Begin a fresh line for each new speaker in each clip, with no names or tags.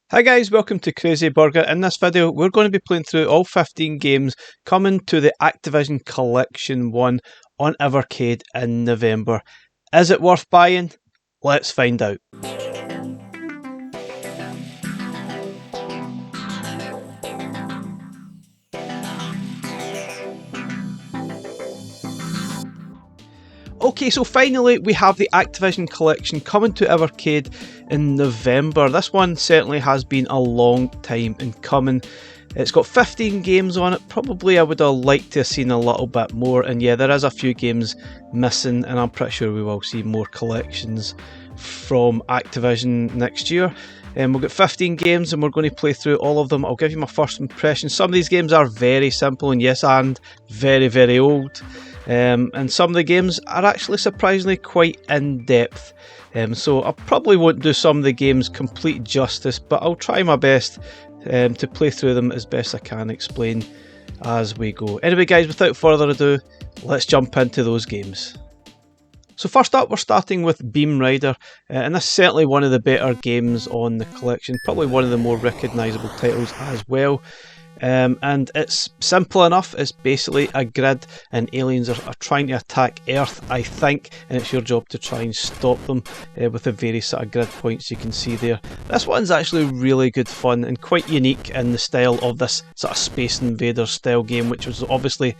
Hi guys, welcome to Crazy Burger. In this video we're going to be playing through all 15 games coming to the Activision Collection 1 on Evercade in November. Is it worth buying? Let's find out. Okay, so finally we have the Activision Collection coming to Evercade in November. This one certainly has been a long time in coming. It's got 15 games on it. Probably I would have liked to have seen a little bit more, and yeah, there is a few games missing, and I'm pretty sure we will see more collections from Activision next year. We've got 15 games and we're going to play through all of them. I'll give you my first impression. Some of these games are very simple and yes, and very, very old. And some of the games are actually surprisingly quite in-depth. So I probably won't do some of the games complete justice, but I'll try my best to play through them as best I can, explain as we go. Anyway guys, without further ado, let's jump into those games. So first up, we're starting with Beamrider, and this is certainly one of the better games on the collection, probably one of the more recognisable titles as well. And it's simple enough. It's basically a grid and aliens are trying to attack Earth, I think, and it's your job to try and stop them with the various sort of grid points you can see there. This one's actually really good fun and quite unique in the style of this sort of Space Invaders style game, which was obviously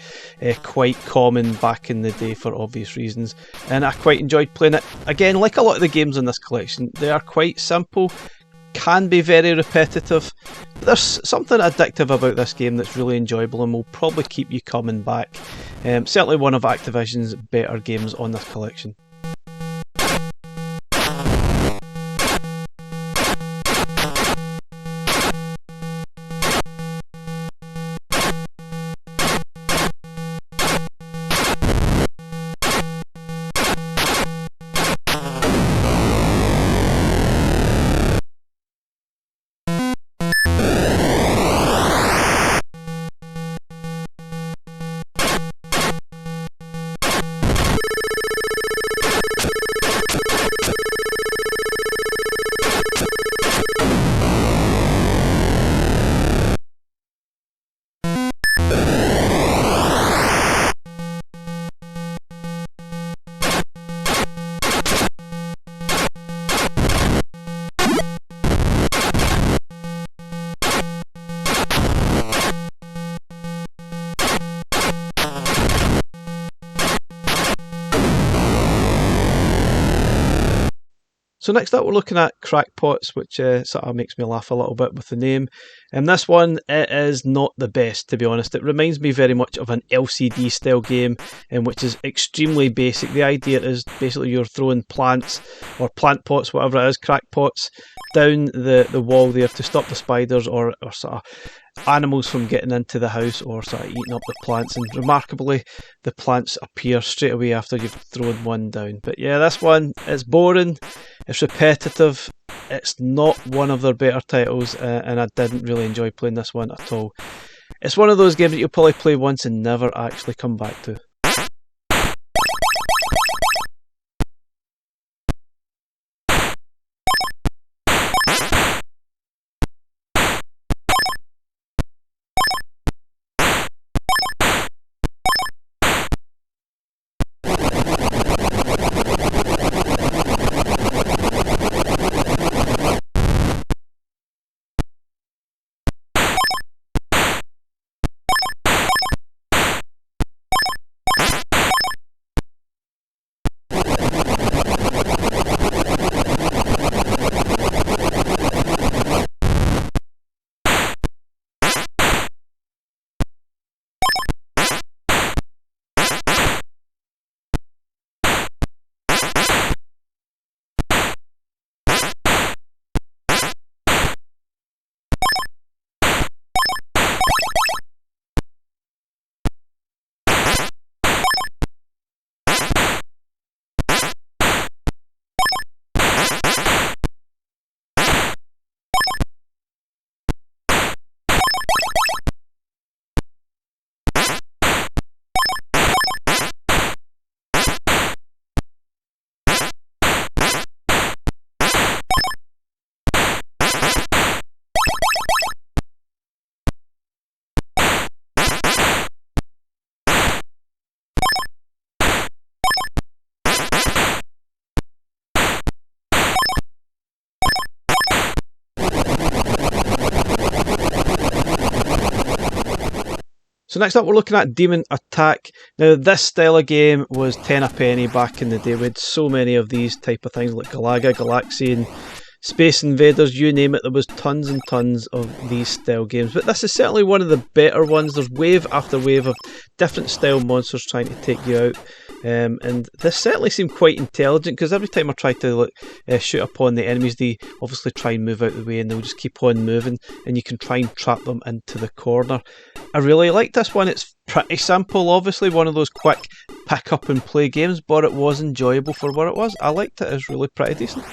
quite common back in the day for obvious reasons, and I quite enjoyed playing it. Again, like a lot of the games in this collection, they are quite simple, can be very repetitive, but there's something addictive about this game that's really enjoyable and will probably keep you coming back. Certainly one of Activision's better games on this collection. So next up we're looking at Crackpots, which sort of makes me laugh a little bit with the name. And this one, it is not the best, to be honest. It reminds me very much of an LCD style game, which is extremely basic. The idea is basically you're throwing plants or plant pots, whatever it is, crackpots, down the wall there to stop the spiders or sort of animals from getting into the house or sort of eating up the plants, and remarkably the plants appear straight away after you've thrown one down. But yeah, this one is boring, it's repetitive, it's not one of their better titles, and I didn't really enjoy playing this one at all. It's one of those games that you'll probably play once and never actually come back to. So next up we're looking at Demon Attack. Now this style of game was 10 a penny back in the day. We had so many of these type of things like Galaga, Galaxian, Space Invaders, you name it. There was tons and tons of these style games, but this is certainly one of the better ones. There's wave after wave of different style monsters trying to take you out. And this certainly seemed quite intelligent, because every time I try to shoot upon the enemies, they obviously try and move out of the way and they'll just keep on moving, and you can try and trap them into the corner. I really like this one. It's pretty simple, obviously one of those quick pick up and play games, but it was enjoyable for what it was. I liked it. It's really pretty decent.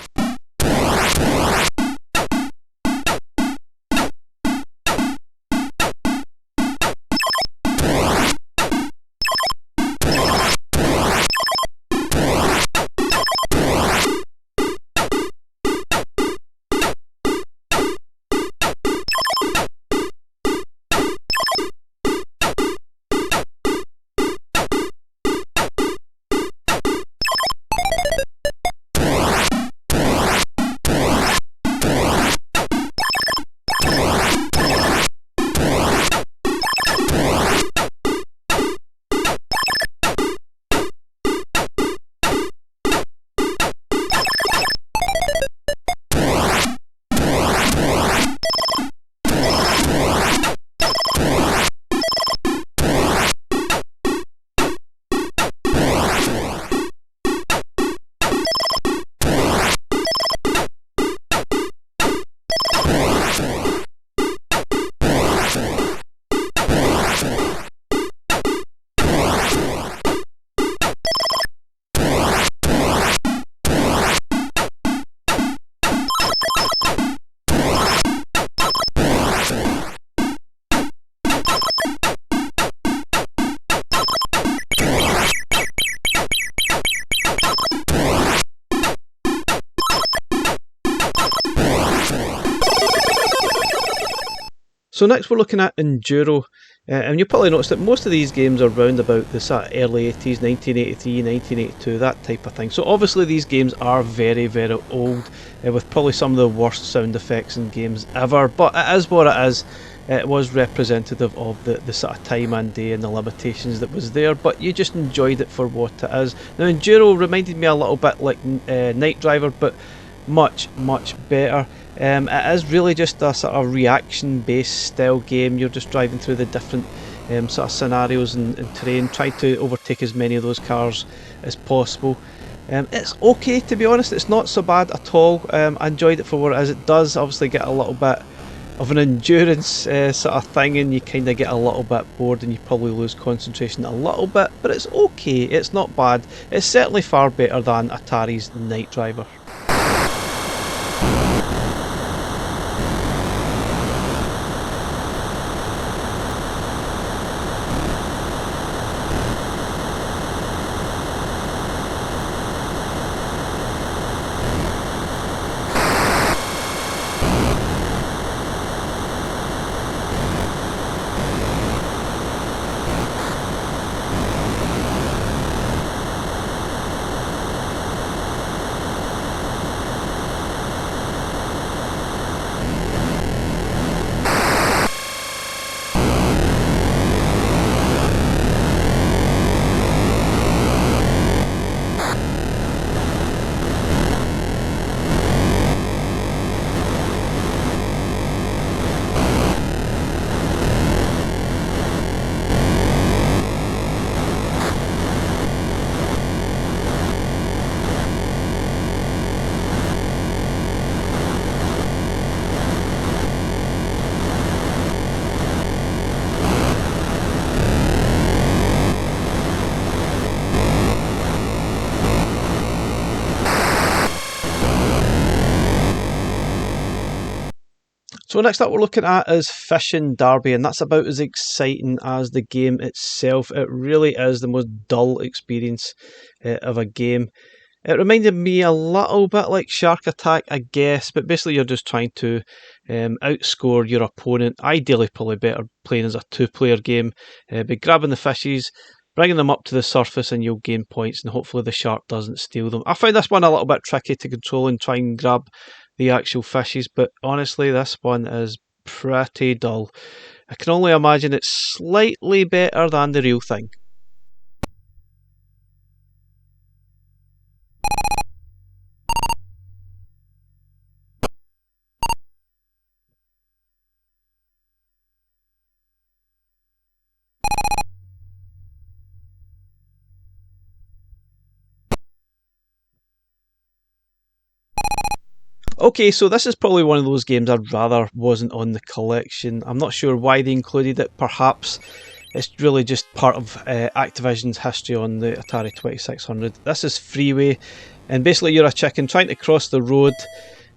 So next we're looking at Enduro, and you'll probably notice that most of these games are round about the sort of early 80s, 1983, 1982, that type of thing. So obviously these games are very, very old, with probably some of the worst sound effects in games ever, but it is what it is. It was representative of the sort of time and day and the limitations that was there, but you just enjoyed it for what it is. Now Enduro reminded me a little bit like Night Driver, but much better. It is really just a sort of reaction based style game. You're just driving through the different sort of scenarios and terrain, trying to overtake as many of those cars as possible. It's okay, to be honest. It's not so bad at all. I enjoyed it for what it is. It does obviously get a little bit of an endurance sort of thing, and you kind of get a little bit bored and you probably lose concentration a little bit, but it's okay. It's not bad. It's certainly far better than Atari's Night Driver. So next up we're looking at is Fishing Derby, and that's about as exciting as the game itself. It really is the most dull experience of a game. It reminded me a little bit like Shark Attack, I guess, but basically you're just trying to outscore your opponent. Ideally probably better playing as a two-player game, by grabbing the fishies, bringing them up to the surface, and you'll gain points, and hopefully the shark doesn't steal them. I find this one a little bit tricky to control and try and grab the actual fishies, but honestly this one is pretty dull. I can only imagine it's slightly better than the real thing. Okay, so this is probably one of those games I'd rather wasn't on the collection. I'm not sure why they included it. Perhaps it's really just part of Activision's history on the Atari 2600. This is Freeway, and basically you're a chicken trying to cross the road,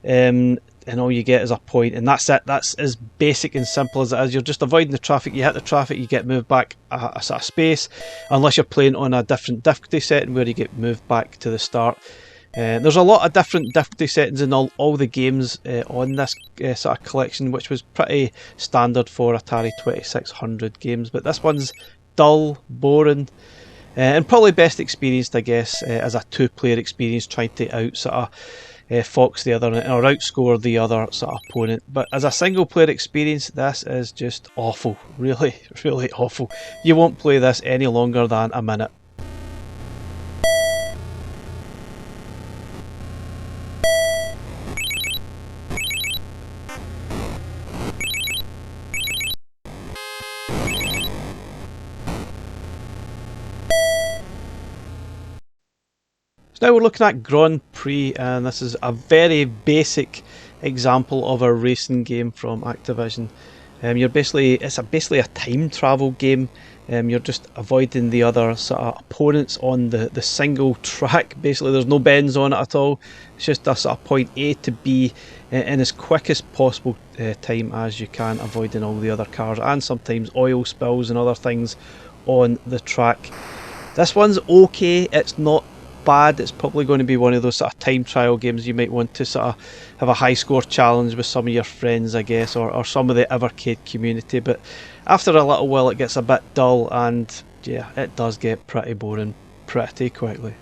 and all you get is a point, and that's it. That's as basic and simple as it is. You're just avoiding the traffic. You hit the traffic, you get moved back a sort of space, unless you're playing on a different difficulty setting where you get moved back to the start. There's a lot of different difficulty settings in all the games on this sort of collection, which was pretty standard for Atari 2600 games, but this one's dull, boring, and probably best experienced, I guess, as a two-player experience, trying to fox the other or outscore the other sort of opponent. But as a single-player experience, this is just awful, really, really awful. You won't play this any longer than a minute. So now we're looking at Grand Prix, and this is a very basic example of a racing game from Activision. It's basically a time travel game. You're just avoiding the other sort of opponents on the single track. Basically, there's no bends on it at all. It's just a sort of point A to B in as quick as possible time as you can, avoiding all the other cars and sometimes oil spills and other things on the track. This one's okay. It's not bad. It's probably going to be one of those sort of time trial games you might want to sort of have a high score challenge with some of your friends, I guess, or some of the Evercade community. But after a little while it gets a bit dull, and yeah, it does get pretty boring pretty quickly.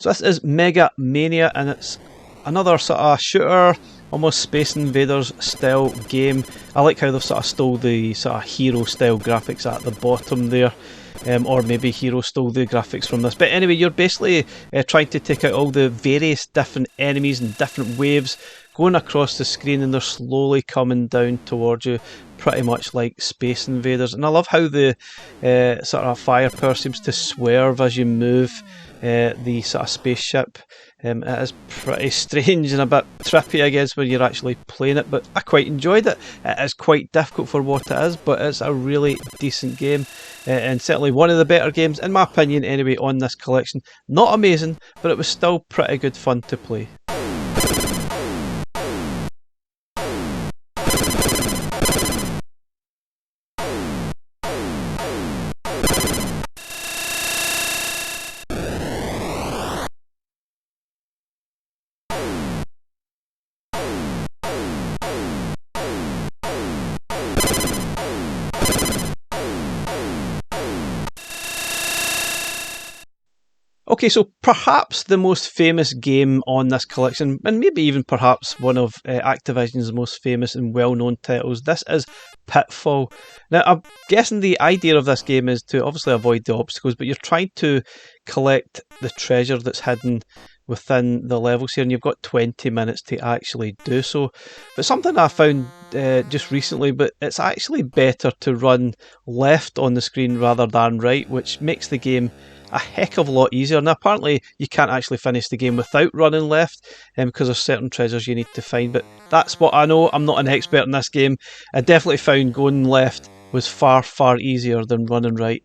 So this is Megamania, and it's another sort of shooter, almost Space Invaders style game. I like how they've sort of stole the sort of hero style graphics at the bottom there, or maybe Hero stole the graphics from this. But anyway, you're basically trying to take out all the various different enemies and different waves going across the screen, and they're slowly coming down towards you, pretty much like Space Invaders. And I love how the sort of firepower seems to swerve as you move the sort of spaceship. It is pretty strange and a bit trippy, I guess, when you're actually playing it, but I quite enjoyed it. It is quite difficult for what it is, but it's a really decent game, and certainly one of the better games, in my opinion anyway, on this collection. Not amazing, but it was still pretty good fun to play. Okay, so perhaps the most famous game on this collection, and maybe even perhaps one of Activision's most famous and well-known titles, this is Pitfall. Now, I'm guessing the idea of this game is to obviously avoid the obstacles, but you're trying to collect the treasure that's hidden within the levels here, and you've got 20 minutes to actually do so. But something I found just recently, but it's actually better to run left on the screen rather than right, which makes the game a heck of a lot easier. Now, apparently, you can't actually finish the game without running left because there's certain treasures you need to find, but that's what I know. I'm not an expert in this game. I definitely found going left was far, far easier than running right.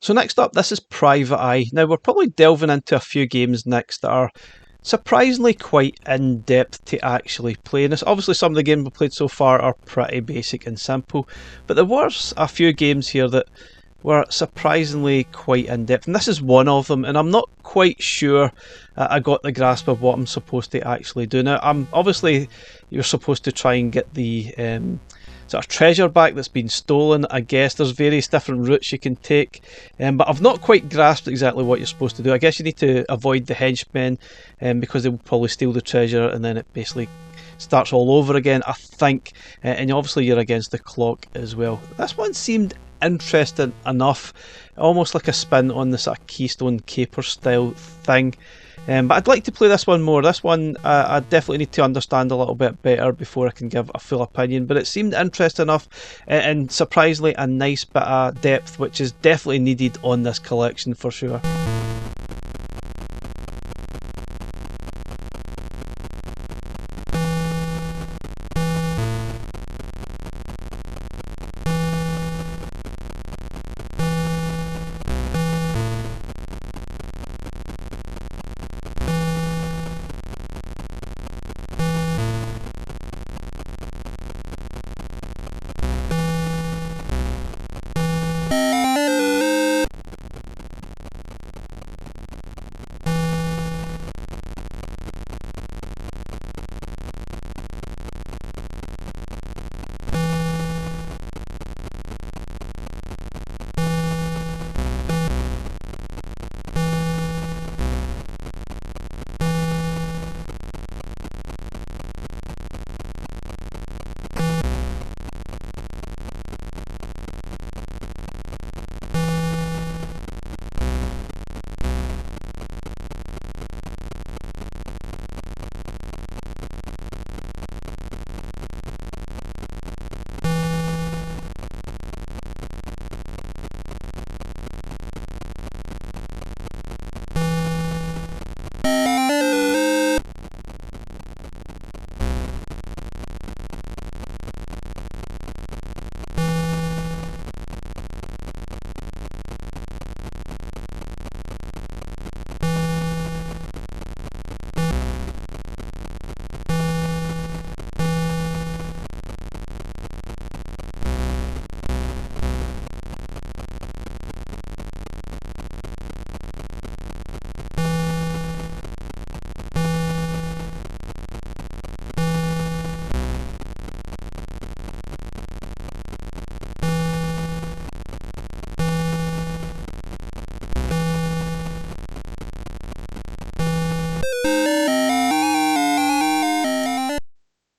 So next up, this is Private Eye. Now we're probably delving into a few games next that are surprisingly quite in-depth to actually play. And obviously some of the games we've played so far are pretty basic and simple, but there was a few games here that were surprisingly quite in-depth, and this is one of them, and I'm not quite sure I got the grasp of what I'm supposed to actually do. Now, obviously you're supposed to try and get the sort of treasure back that's been stolen. I guess there's various different routes you can take, but I've not quite grasped exactly what you're supposed to do. I guess you need to avoid the henchmen because they will probably steal the treasure, and then it basically starts all over again, I think. And obviously you're against the clock as well. This one seemed interesting enough, almost like a spin on the sort of Keystone Caper style thing. But I'd like to play this one more. This one I definitely need to understand a little bit better before I can give a full opinion, but it seemed interesting enough and surprisingly a nice bit of depth, which is definitely needed on this collection for sure.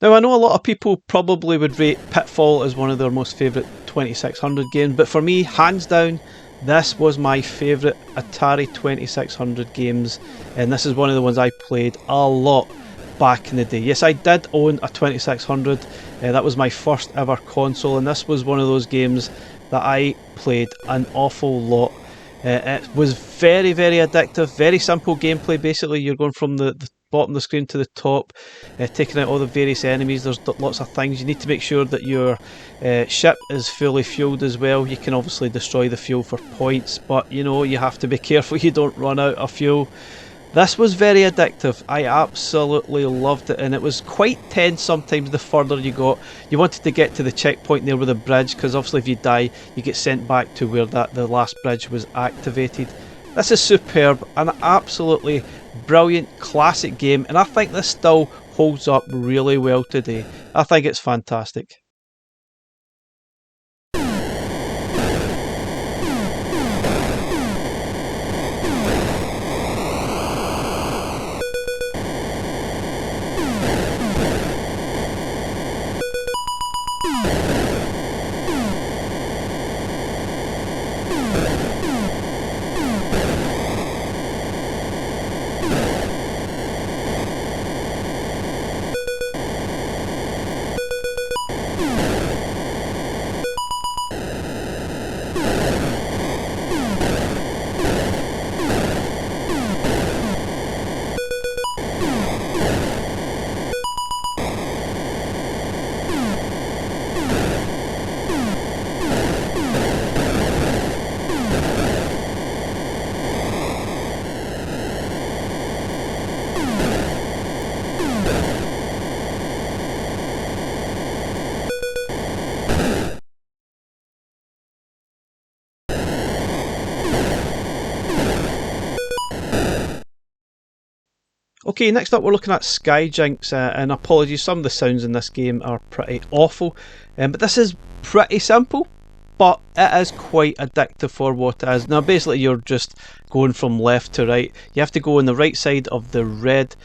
Now, I know a lot of people probably would rate Pitfall as one of their most favourite 2600 games, but for me, hands down, this was my favourite Atari 2600 games, and this is one of the ones I played a lot back in the day. Yes, I did own a 2600, that was my first ever console, and this was one of those games that I played an awful lot. It was very, very addictive, very simple gameplay. Basically, you're going from the bottom of the screen to the top, taking out all the various enemies. There's lots of things. You need to make sure that your ship is fully fueled as well. You can obviously destroy the fuel for points, but you know, you have to be careful you don't run out of fuel. This was very addictive. I absolutely loved it, and it was quite tense sometimes the further you got. You wanted to get to the checkpoint there with the bridge, because obviously if you die, you get sent back to where the last bridge was activated. This is superb, an absolutely brilliant classic game, and I think this still holds up really well today. I think it's fantastic. Okay, next up we're looking at Jinks, and apologies, some of the sounds in this game are pretty awful, but this is pretty simple, but it is quite addictive for what it is. Now basically you're just going from left to right. You have to go on the right side of the red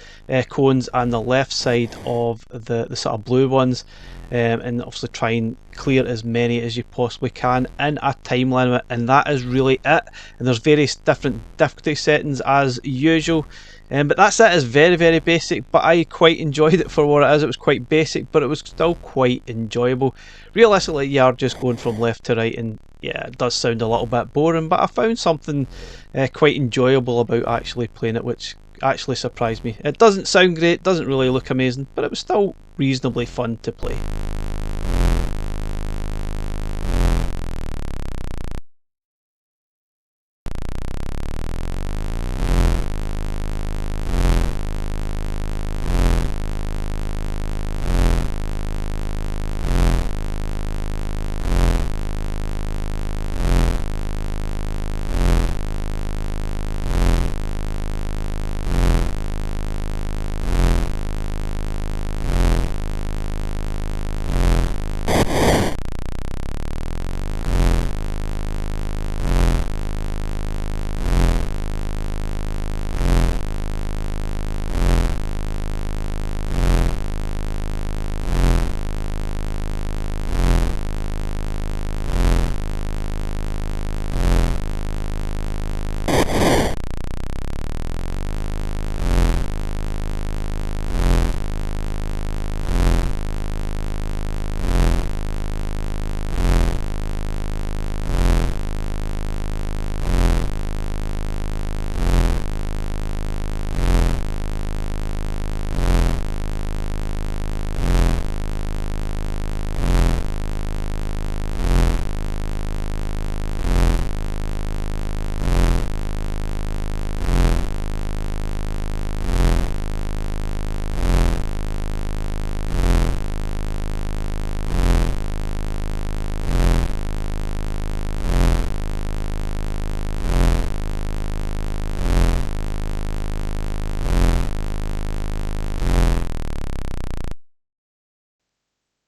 cones and the left side of the sort of blue ones, and obviously try and clear as many as you possibly can in a time limit, and that is really it. And there's various different difficulty settings as usual. But that's it. It's very, very basic, but I quite enjoyed it for what it is. It was quite basic, but it was still quite enjoyable. Realistically, you are just going from left to right, and yeah, it does sound a little bit boring, but I found something quite enjoyable about actually playing it, which actually surprised me. It doesn't sound great, doesn't really look amazing, but it was still reasonably fun to play.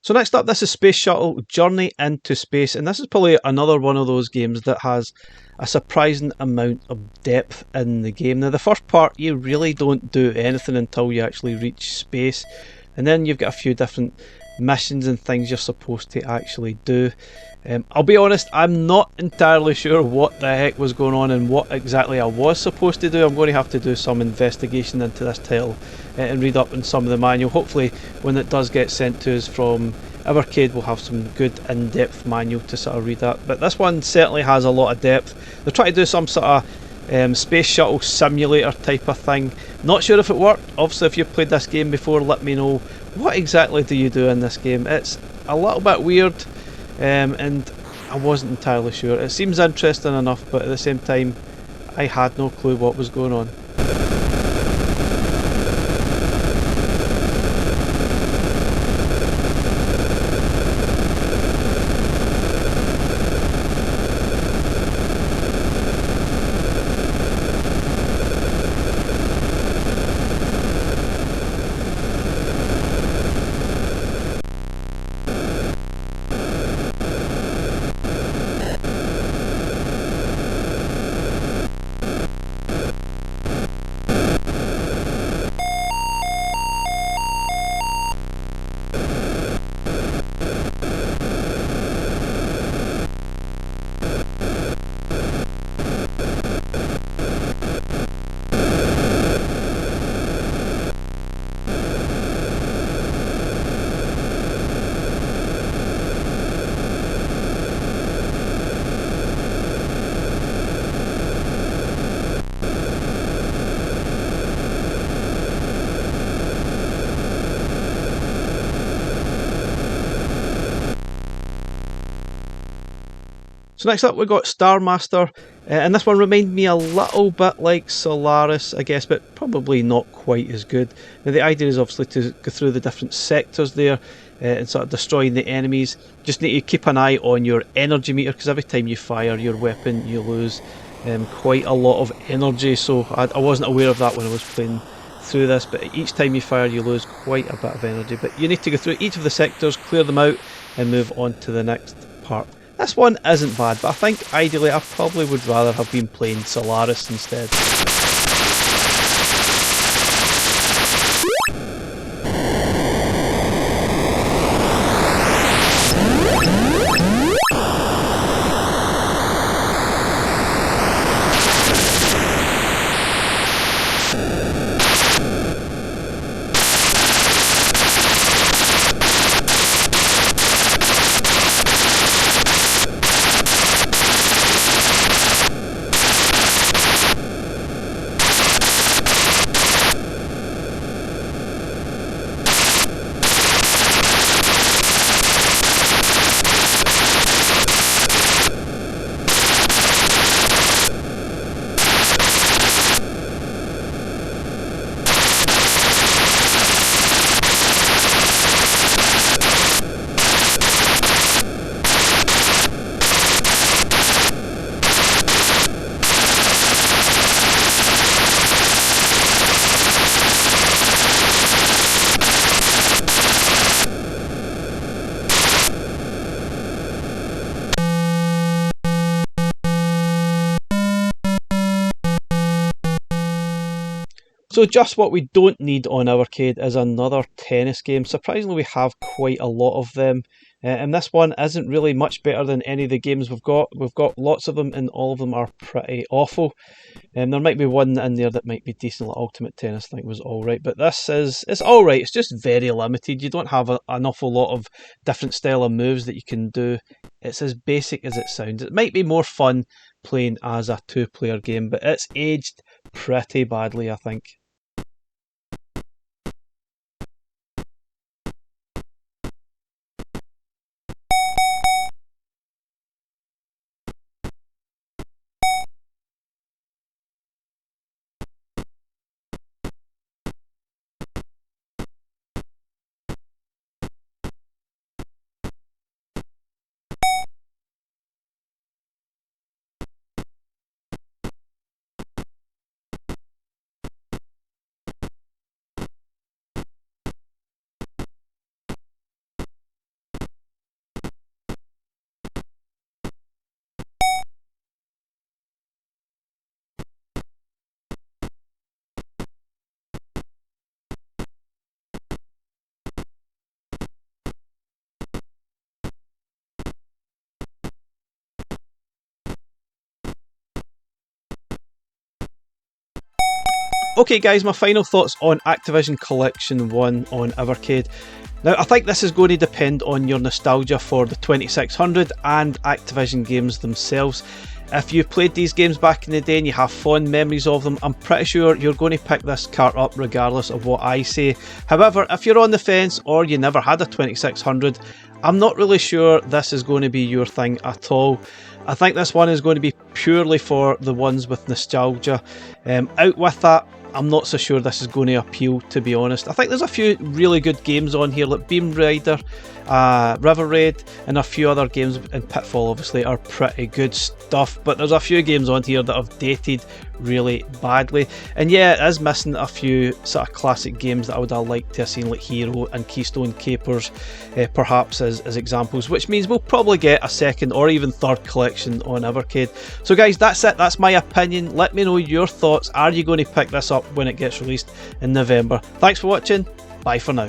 So next up, this is Space Shuttle Journey into Space, and this is probably another one of those games that has a surprising amount of depth in the game. Now the first part, you really don't do anything until you actually reach space, and then you've got a few different missions and things you're supposed to actually do. I'll be honest, I'm not entirely sure what the heck was going on and what exactly I was supposed to do. I'm going to have to do some investigation into this title and read up on some of the manual. Hopefully when it does get sent to us from Evercade we'll have some good in-depth manual to sort of read that. But this one certainly has a lot of depth. They're trying to do some sort of space shuttle simulator type of thing. Not sure if it worked. Obviously if you've played this game before, let me know what exactly do you do in this game. It's a little bit weird. And I wasn't entirely sure. It seems interesting enough, but at the same time I had no clue what was going on. So next up we've got Starmaster, and this one reminded me a little bit like Solaris I guess, but probably not quite as good. Now the idea is obviously to go through the different sectors there and sort of destroying the enemies. Just need to keep an eye on your energy meter, because every time you fire your weapon you lose quite a lot of energy, so I wasn't aware of that when I was playing through this, but each time you fire you lose quite a bit of energy. But you need to go through each of the sectors, clear them out and move on to the next part. This one isn't bad, but I think ideally I probably would rather have been playing Solaris instead. So just what we don't need on Evercade is another tennis game. Surprisingly we have quite a lot of them, and this one isn't really much better than any of the games we've got. We've got lots of them and all of them are pretty awful. There might be one in there that might be decent, like Ultimate Tennis I think was alright, but it's alright, it's just very limited. You don't have an awful lot of different style of moves that you can do. It's as basic as it sounds. It might be more fun playing as a two-player game, but it's aged pretty badly I think. Okay guys, my final thoughts on Activision Collection 1 on Evercade. Now, I think this is going to depend on your nostalgia for the 2600 and Activision games themselves. If you played these games back in the day and you have fond memories of them, I'm pretty sure you're going to pick this cart up regardless of what I say. However, if you're on the fence or you never had a 2600, I'm not really sure this is going to be your thing at all. I think this one is going to be purely for the ones with nostalgia. Out with that, I'm not so sure this is going to appeal, to be honest. I think there's a few really good games on here, like Beamrider, River Raid, and a few other games, and Pitfall obviously are pretty good stuff, but there's a few games on here that have dated really badly. And yeah, it is missing a few sort of classic games that I would have liked to have seen, like Hero and Keystone Capers, perhaps as examples, which means we'll probably get a second or even third collection on Evercade. So guys, that's it, that's my opinion. Let me know your thoughts. Are you going to pick this up when it gets released in November? Thanks for watching, bye for now.